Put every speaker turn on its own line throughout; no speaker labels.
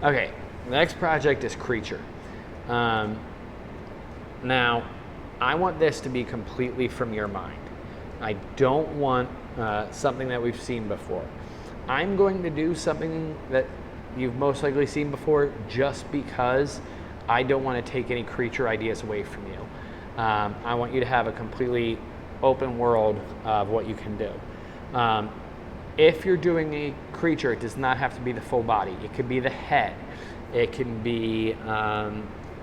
Okay, the next project is creature. Now, I want this to be completely from your mind. I don't want something that we've seen before. I'm going to do something that you've most likely seen before just because I don't want to take any creature ideas away from you. I want you to have a completely open world of what you can do. If you're doing a creature, it does not have to be the full body. It could be the head. It can be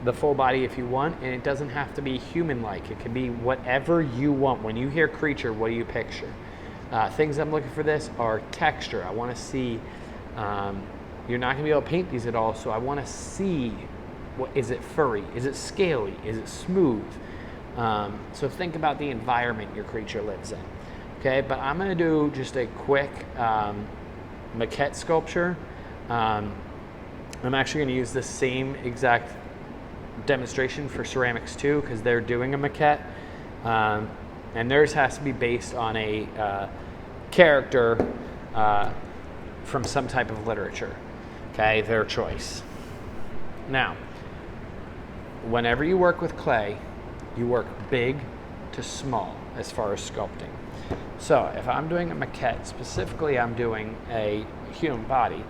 the full body if you want, and it doesn't have to be human-like. It can be whatever you want. When you hear creature, what do you picture? Things I'm looking for this are texture. I want to see, you're not going to be able to paint these at all, so I want to see, is it furry? Is it scaly? Is it smooth? So think about the environment your creature lives in. Okay, but I'm going to do just a quick maquette sculpture. I'm actually going to use the same exact demonstration for ceramics too, because they're doing a maquette, and theirs has to be based on a character from some type of literature. Okay, their choice. Now, whenever you work with clay, you work big to small as far as sculpting. So if I'm doing a maquette, specifically I'm doing a human body,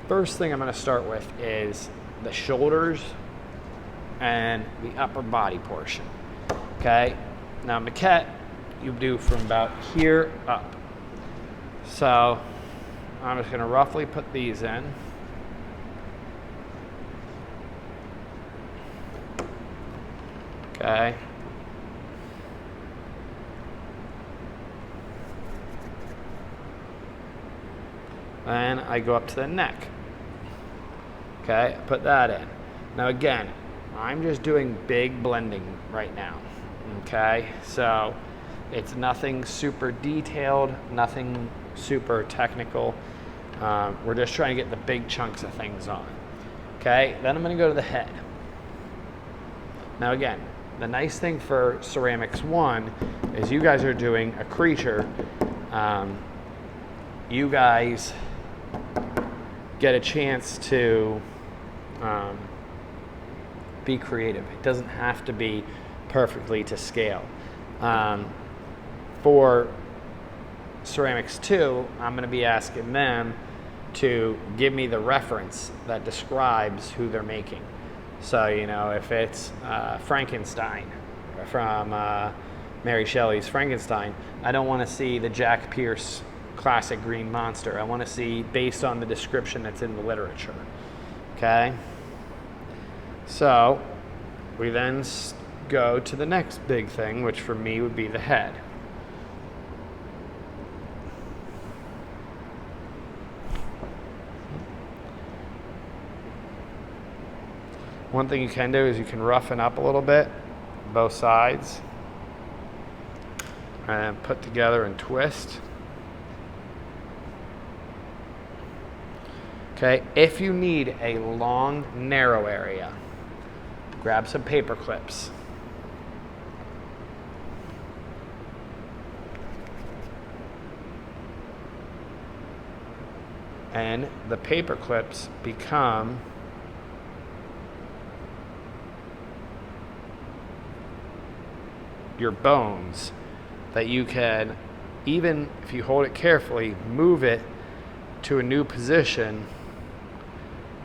first thing I'm going to start with is the shoulders and the upper body portion. Okay, now maquette you do from about here up. So I'm just going to roughly put these in. Okay. And I go up to the neck. Okay, put that in. Now again, I'm just doing big blending right now. Okay, so it's nothing super detailed, nothing super technical. We're just trying to get the big chunks of things on. Okay, then I'm going to go to the head. Now again, the nice thing for Ceramics 1 is you guys are doing a creature. You guys get a chance to be creative. It doesn't have to be perfectly to scale. For Ceramics 2, I'm going to be asking them to give me the reference that describes who they're making. So, you know, if it's Frankenstein from Mary Shelley's Frankenstein, I don't want to see the Jack Pierce classic green monster. I want to see based on the description that's in the literature. Okay? So, we then go to the next big thing, which for me would be the head. One thing you can do is you can roughen up a little bit, both sides, and put together and twist. Okay, if you need a long, narrow area, grab some paper clips. And the paper clips become your bones that you can, even if you hold it carefully, move it to a new position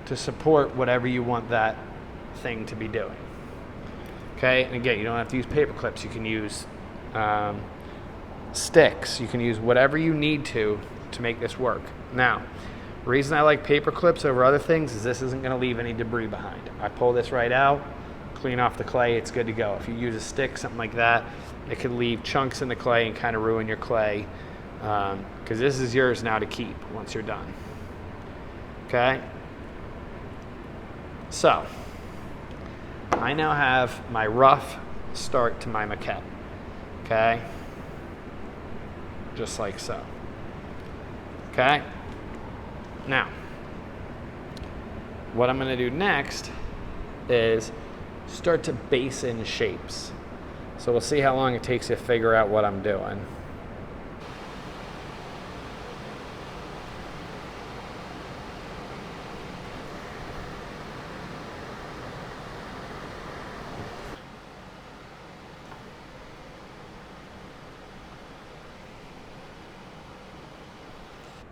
to support whatever you want that thing to be doing. Okay, and again, you don't have to use paper clips. You can use sticks. You can use whatever you need to make this work. Now, the reason I like paper clips over other things is this isn't going to leave any debris behind. I pull this right out, clean off the clay, it's good to go. If you use a stick, something like that, it could leave chunks in the clay and kind of ruin your clay, because this is yours now to keep once you're done. Okay? So, I now have my rough start to my maquette. Okay? Just like so. Okay? Now, what I'm going to do next is start to base in shapes. So we'll see how long it takes to figure out what I'm doing.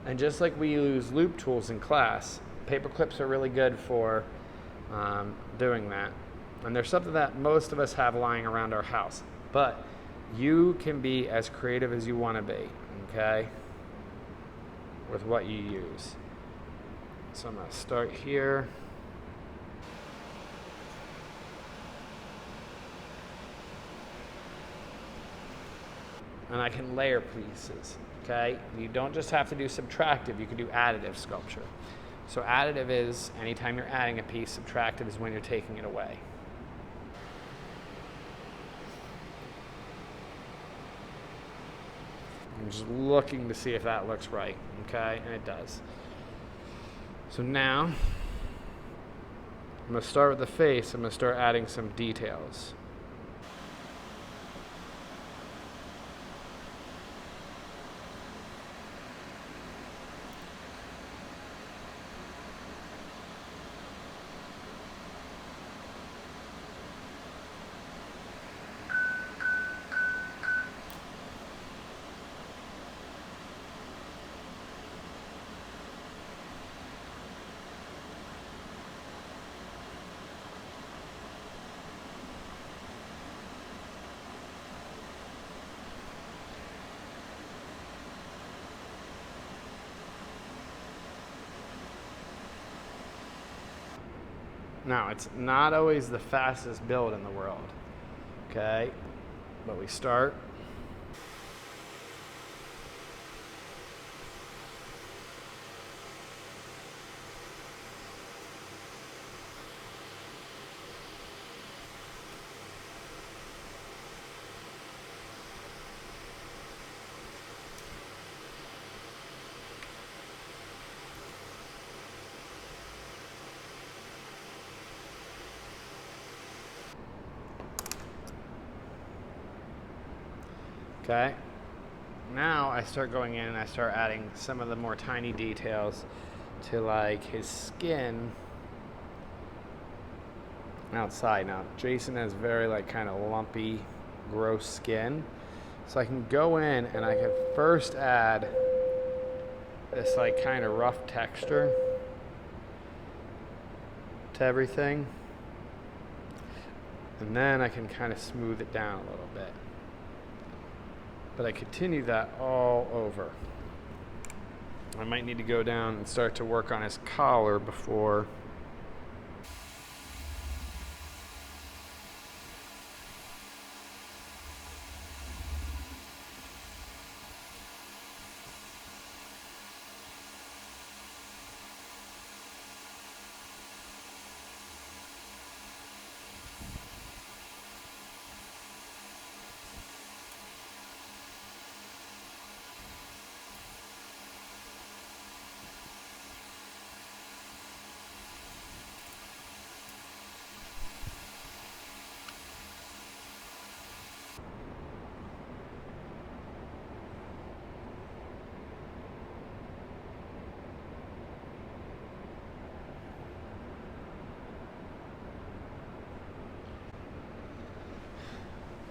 And just like we use loop tools in class, paper clips are really good for doing that. And there's something that most of us have lying around our house. But you can be as creative as you want to be, okay, with what you use. So I'm going to start here. And I can layer pieces, okay? You don't just have to do subtractive, you can do additive sculpture. So additive is anytime you're adding a piece, subtractive is when you're taking it away. I'm just looking to see if that looks right, okay? And it does. So now, I'm going to start with the face. I'm going to start adding some details. Now, it's not always the fastest build in the world, okay? But we start. Okay, now I start going in and I start adding some of the more tiny details to like his skin outside. Now Jason has very like kind of lumpy, gross skin, so I can go in and I can first add this like kind of rough texture to everything, and then I can kind of smooth it down a little bit. But I continue that all over. I might need to go down and start to work on his collar before.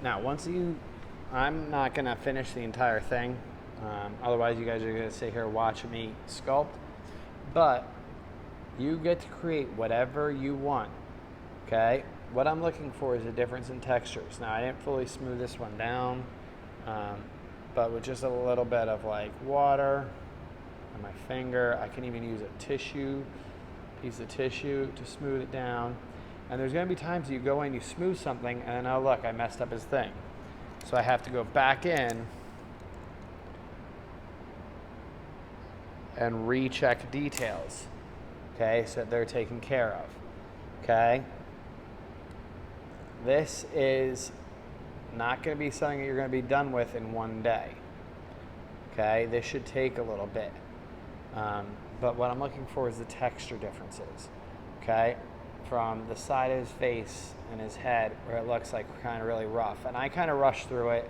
Now, I'm not gonna finish the entire thing. Otherwise, you guys are gonna sit here watching me sculpt. But you get to create whatever you want, okay? What I'm looking for is a difference in textures. Now, I didn't fully smooth this one down, but with just a little bit of like water on my finger, I can even use a piece of tissue to smooth it down. And there's going to be times you go in, you smooth something, and then, oh look, I messed up his thing. So I have to go back in and recheck details, okay, so that they're taken care of, okay? This is not going to be something that you're going to be done with in one day, okay? This should take a little bit. But what I'm looking for is the texture differences, okay? From the side of his face and his head where it looks like kind of really rough. And I kind of rushed through it.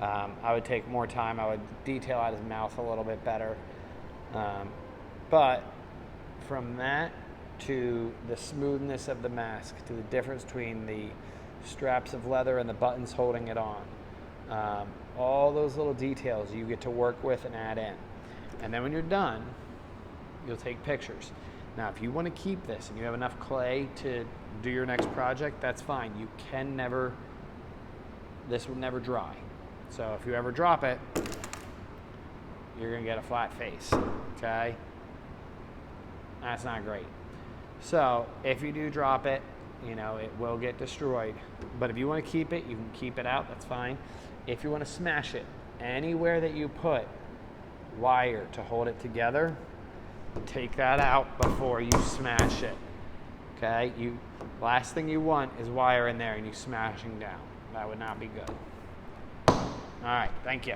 I would take more time. I would detail out his mouth a little bit better. But from that to the smoothness of the mask, to the difference between the straps of leather and the buttons holding it on, all those little details you get to work with and add in. And then when you're done, you'll take pictures. Now, if you want to keep this and you have enough clay to do your next project, that's fine. You can never, this will never dry. So if you ever drop it, you're going to get a flat face, okay? That's not great. So if you do drop it, you know, it will get destroyed. But if you want to keep it, you can keep it out, that's fine. If you want to smash it, anywhere that you put wire to hold it together, take that out before you smash it, okay? Last thing you want is wire in there and you smashing down. That would not be good. All right, thank you.